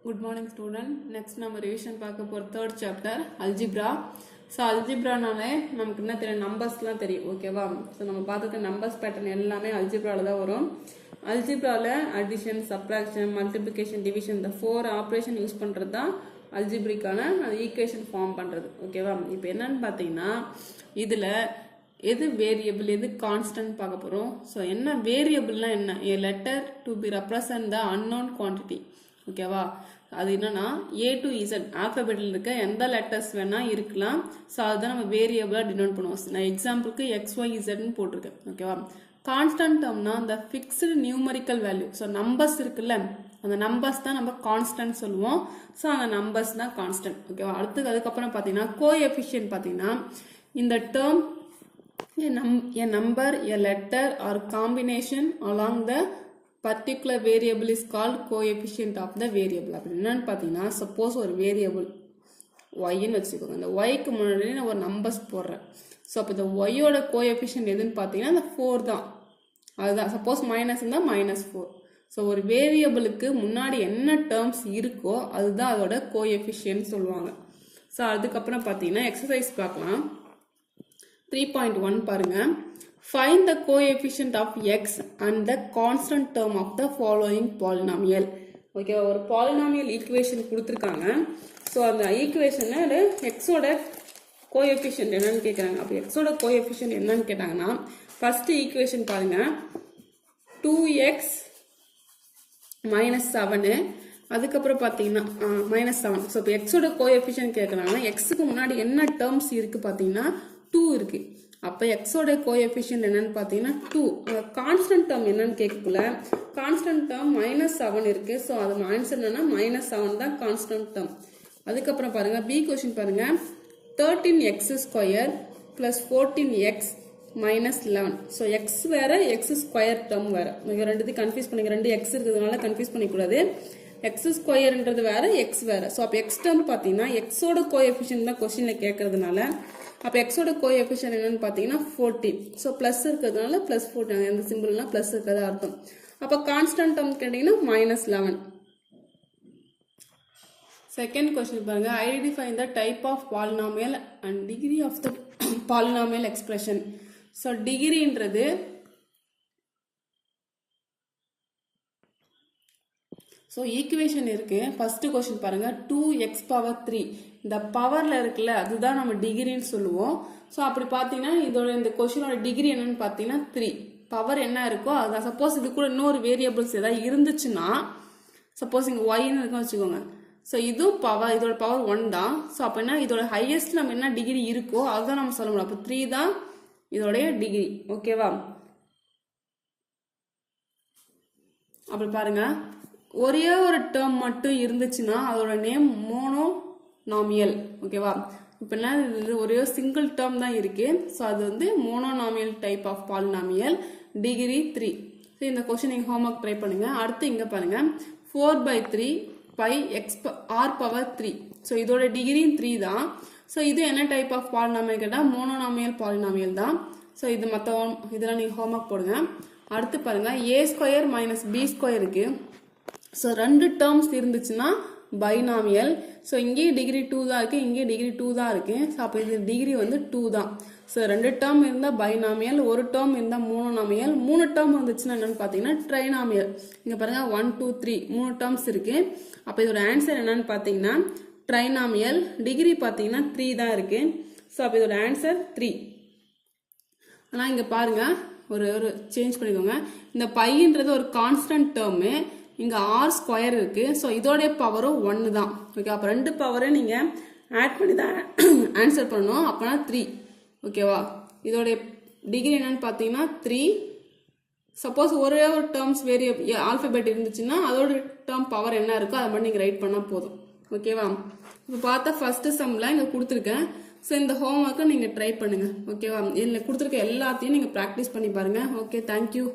Good morning student. Next நம்ம revision பார்க்க போற third chapter algebra. So algebra நாலே நமக்கு என்ன தெரியும் நம்பர்ஸ்லாம் தெரியும் ஓகேவா. ஸோ நம்ம பார்த்துக்க நம்பர்ஸ் பேட்டர்ன் எல்லாமே அல்ஜிப்ரால தான் வரும். அல்ஜிப்ரால அடிஷன் சப்ராக்ஷன் மல்டிப்ளிகேஷன் டிவிஷன் இந்த 4 ஆப்ரேஷன் யூஸ் பண்ணுறது தான் அல்ஜிப்ரிக்கான ஈக்குவேஷன் ஃபார்ம் பண்ணுறது ஓகேவா. இப்போ என்னன்னு பார்த்தீங்கன்னா இதில் எது வேரியபிள் எது கான்ஸ்டன்ட் பார்க்க போகிறோம். ஸோ என்ன வேரியபிள்னா என்ன a letter to be represent the unknown quantity ஓகேவா. அது என்னன்னா A to Z ஆல்பபெட்டில் இருக்க எந்த லெட்டர்ஸ் வேணா இருக்கலாம். ஸோ அதுதான் நம்ம வேரியபிளா டினோட் பண்ணுவோம். நான் எக்ஸாம்பிளுக்கு XYZன்னு போட்டிருக்கேன் ஓகேவா. கான்ஸ்டன்ட் டேர்ம்னா அந்த fixed numerical value. So numbers இருக்குல்ல அந்த நம்பர்ஸ் தான் நம்ம கான்ஸ்டன்ட் சொல்லுவோம். ஸோ அந்த நம்பர்ஸ் தான் கான்ஸ்டன்ட் ஓகேவா. அதுக்கப்புறம் பார்த்தீங்கன்னா கோஎஃபிஷியன்ட் பார்த்தீங்கன்னா இந்த term a number a letter or combination along the particular variable is called coefficient of the variable. அப்படி என்னன்னு பார்த்தீங்கன்னா சப்போஸ் ஒரு வேரியபிள் ஒய்ன்னு வச்சுக்கோங்க. இந்த ஒய்க்கு முன்னாடி நான் ஒரு நம்பர்ஸ் போடுறேன். ஸோ அப்போ இந்த ஒய்யோட கோஎஃபிஷியன்ட் எதுன்னு பார்த்தீங்கன்னா இந்த 4 தான். அதுதான் சப்போஸ் மைனஸ் இருந்தால் -4. ஸோ ஒரு வேரியபிளுக்கு முன்னாடி என்ன டேர்ம்ஸ் இருக்கோ அதுதான் அதோட கோஎஃபிஷியன்ட் சொல்லுவாங்க. ஸோ அதுக்கப்புறம் பார்த்தீங்கன்னா எக்ஸசைஸ் பார்க்கலாம். 3.1 பாருங்க. Find the coefficient of x and the constant term of the following polynomial. Okay ஒரு பாலினாமியல் ஈக்குவேஷன் கொடுத்துருக்காங்க. ஸோ அந்த ஈக்குவேஷனில் எக்ஸோட கோஎஃபிஷியன்ட் என்னன்னு கேட்குறாங்க. அப்போ எக்ஸோட கோஎஃபிஷியன்ட் என்னன்னு கேட்டாங்கன்னா ஃபர்ஸ்ட் ஈக்குவேஷன் பாருங்க 2x -7 அதுக்கப்புறம் பார்த்தீங்கன்னா -7. ஸோ இப்போ எக்ஸோட கோஎஃபிஷியன்ட் கேட்குறாங்கன்னா எக்ஸுக்கு முன்னாடி என்ன டேர்ம்ஸ் இருக்கு பார்த்தீங்கன்னா 2 இருக்கு. அப்போ எக்ஸோட கோஎஃபிஷியன்ட் என்னன்னு பார்த்தீங்கன்னா 2. கான்ஸ்டன்ட் டேர்ம் என்னன்னு கேட்கக்குள்ள கான்ஸ்டன்ட் டேர்ம் -7 இருக்கு. ஸோ அது ஆன்சர் என்னன்னா -7 தான் கான்ஸ்டன்ட் டேர்ம். அதுக்கப்புறம் பாருங்க பி கொஸ்டின் பாருங்க 13x² + 14x -11. ஸோ எக்ஸ் வேற x² டேர்ம் வேற. நீங்கள் ரெண்டுத்தையும் கன்ஃபியூஸ் பண்ணிக்க. 2 x இருக்கிறதுனால கன்ஃபியூஸ் பண்ணிக்கூடாது. x²ன்றது வேற எக்ஸ் வேற. ஸோ அப்போ எக்ஸ் டேர்ம் பார்த்தீங்கன்னா எக்ஸோட கோஎஃபிஷியன்ட் தான் கொஸ்டின்ல கேட்கறதுனால அப்போ எக்ஸோட கோஎஃபிஷியன்ட் என்னன்னு பார்த்தீங்கன்னா 14. ஸோ ப்ளஸ் இருக்கிறதுனால +14 எந்த சிம்பிள்லாம் ப்ளஸ் இருக்கிறதா அர்த்தம். அப்போ கான்ஸ்டன்ட் டேர்ம் கேட்டீங்கன்னா -11. செகண்ட் கொஸ்டின் பாருங்க. Identify the type of polynomial and degree of the polynomial expression. So டிகிரின்றது ஸோ ஈக்குவேஷன் இருக்கு. ஃபர்ஸ்ட் கொஸ்டின் பாருங்க 2x⁻3 இந்த பவர்ல இருக்குல்ல அதுதான் நம்ம டிகிரின்னு சொல்லுவோம். ஸோ அப்படி பார்த்தீங்கன்னா இதோட இந்த கொஸ்டினோட டிகிரி என்னன்னு பார்த்தீங்கன்னா 3. பவர் என்ன இருக்கோ அதுதான். சப்போஸ் இது கூட இன்னொரு வேரியபிள்ஸ் ஏதாவது இருந்துச்சுன்னா சப்போஸ் இங்கே ஒய்ன்னு இருக்குன்னு வச்சுக்கோங்க. ஸோ இதுவும் பவர் இதோட பவர் 1 தான். ஸோ அப்போ என்ன இதோட ஹையஸ்ட் நம்ம என்ன டிகிரி இருக்கோ அதுதான் நம்ம சொல்ல முடியும். அப்போ 3 தான் இதோடைய டிகிரி ஓகேவா. அப்படி பாருங்க ஒரே ஒரு டேர்ம் மட்டும் இருந்துச்சுன்னா அதோட நேம் மோனோனாமியல் ஓகேவா. இப்போ என்ன இது ஒரே சிங்கிள் டேர்ம் தான் இருக்கு. ஸோ அது வந்து monomial type of polynomial degree 3. So இந்த கொஸ்டின் நீங்கள் ஹோம்ஒர்க் ட்ரை பண்ணுங்க. அடுத்து இங்கே பாருங்க 4/3 πr⁻3. ஸோ இதோட டிகிரி 3 தான். ஸோ இது என்ன டைப் ஆஃப் பாலினாமியல் கேட்டால் மோனோனாமியல் பாலினாமியல் தான். ஸோ இது மற்ற இதெல்லாம் நீங்கள் ஹோம்ஒர்க் போடுங்க. அடுத்து பாருங்க a² - b² இருக்கு. ஸோ 2 டேர்ம்ஸ் இருந்துச்சுன்னா பைனாமியல். ஸோ இங்கேயும் டிகிரி 2 தான் இருக்கு இங்கேயும் டிகிரி 2 தான் இருக்கு. ஸோ அப்போ இது டிகிரி வந்து 2 தான். ஸோ 2 டேர்ம் இருந்தால் பைனாமியல், ஒரு டேர்ம் இருந்தால் மோனோனாமியல், 3 டேர்ம் வந்துச்சுன்னா என்னன்னு பார்த்தீங்கன்னா ட்ரைனாமியல். இங்கே பாருங்க 1 2 3 3 டேர்ம்ஸ் இருக்கு. அப்போ இதோட ஆன்சர் என்னன்னு பார்த்தீங்கன்னா ட்ரைனாமியல். டிகிரி பார்த்தீங்கன்னா 3 தான் இருக்கு. ஸோ அப்போ இதோட ஆன்சர் 3. ஆனால் இங்கே பாருங்க ஒரு சேஞ்ச் பண்ணிக்கோங்க. இந்த பையன்றது ஒரு கான்ஸ்டன்ட் டேர்மு. இங்கே r² இருக்கு. ஸோ இதோடைய பவரும் 1 தான் ஓகே. அப்போ 2 பவரை நீங்கள் ஆட் பண்ணி தான் ஆன்சர் பண்ணணும். அப்போனா 3 ஓகேவா. இதோடைய டிகிரி என்னன்னு பார்த்தீங்கன்னா 3. சப்போஸ் ஒரே ஒரு டேர்ம்ஸ் வேரியபிள் ஆல்பபெட் இருந்துச்சுன்னா அதோட டேர்ம் பவர் என்ன இருக்கோ அதை மட்டும் நீங்கள் ரைட் பண்ணால் போதும் ஓகேவா. இப்போ பார்த்தா ஃபர்ஸ்ட் சம்மில் இங்கே கொடுத்துருக்கேன். ஸோ இந்த ஹோம்ஒர்க்கை நீங்கள் ட்ரை பண்ணுங்கள் ஓகேவா. இதில் கொடுத்துருக்க எல்லாத்தையும் நீங்கள் ப்ராக்டிஸ் பண்ணி பாருங்கள். Okay thank you.